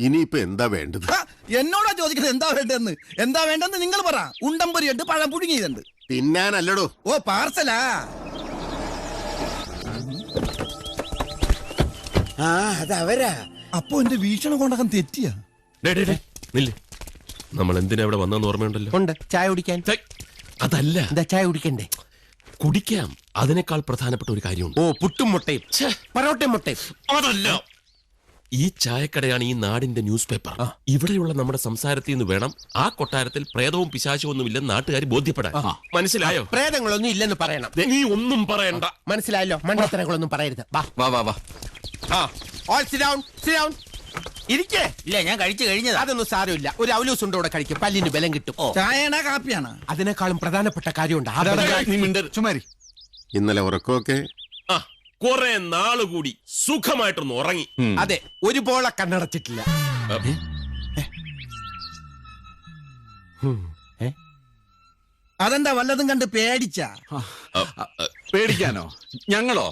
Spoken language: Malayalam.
ഇനിയിപ്പോ എന്താ വേണ്ടത്? എന്നോടാ ചോദിക്കുന്നത് എന്താ വേണ്ടെന്ന് നിങ്ങൾ പറ. ഉണ്ടംപൊരിയുണ്ട്, പഴം പുഴുങ്ങിയതുണ്ട്. തിന്നാനല്ലടോ. ഓ, പാർസലാ. അതവരാ. അപ്പൊ എന്റെ വീക്ഷണ കൊണ്ടകം തെറ്റിയാ. നമ്മൾ എന്തിനാ ഇവിടെ വന്നെന്ന് ഓർമ്മയുണ്ടല്ലോ? ഉണ്ട്, ചായ കുടിക്കാൻ. അതല്ല, എന്താ ചായ കുടിക്കണ്ടേ? കുടിക്കാം. അതിനേക്കാൾ പ്രധാനപ്പെട്ട ഒരു കാര്യമുണ്ട്. ഓ, പുട്ടും മുട്ടയും, പൊറോട്ടയും മുട്ടയും. അതല്ല, ഈ ചായക്കടയാണ് ഈ നാടിന്റെ ന്യൂസ് പേപ്പർ. ഇവിടെയുള്ള നമ്മുടെ സംസാരത്തിൽ നിന്ന് വേണം ആ കൊട്ടാരത്തിൽ പ്രേതവും പിശാചവും ഒന്നുമില്ലെന്ന് നാട്ടുകാർ ബോധ്യപ്പെടാൻ. മനസ്സിലായോ? പ്രേതങ്ങളൊന്നും ഇല്ലെന്ന് പറയണം. നീ ഒന്നും പറയണ്ട. മനസ്സിലായല്ലോ? മണ്ടത്തരങ്ങളൊന്നും പറയരുത്. ഇരിക്കേ. ഇല്ല, ഞാൻ കഴിച്ചു കഴിഞ്ഞത്. അതൊന്നും സാരമില്ല. ഒരു അവലൂസ് ഉണ്ട്, കഴിക്കും, പല്ലിന് ബലം കിട്ടും. ചായയാണോ കാപ്പിയാണോ? അതിനേക്കാളും പ്രധാനപ്പെട്ട കാര്യമുണ്ട്. ചുമാരി. ഇന്നലെ ഉറക്കമൊക്കെ കുറെ നാളുകൂടി സുഖമായിട്ടൊന്ന് ഉറങ്ങി. അതെ, ഒരു പോള കണ്ണടച്ചിട്ടില്ല. അതെന്താ വല്ലതും കണ്ട് പേടിച്ചാ? പേടിക്കാനോ? ഞങ്ങളോ?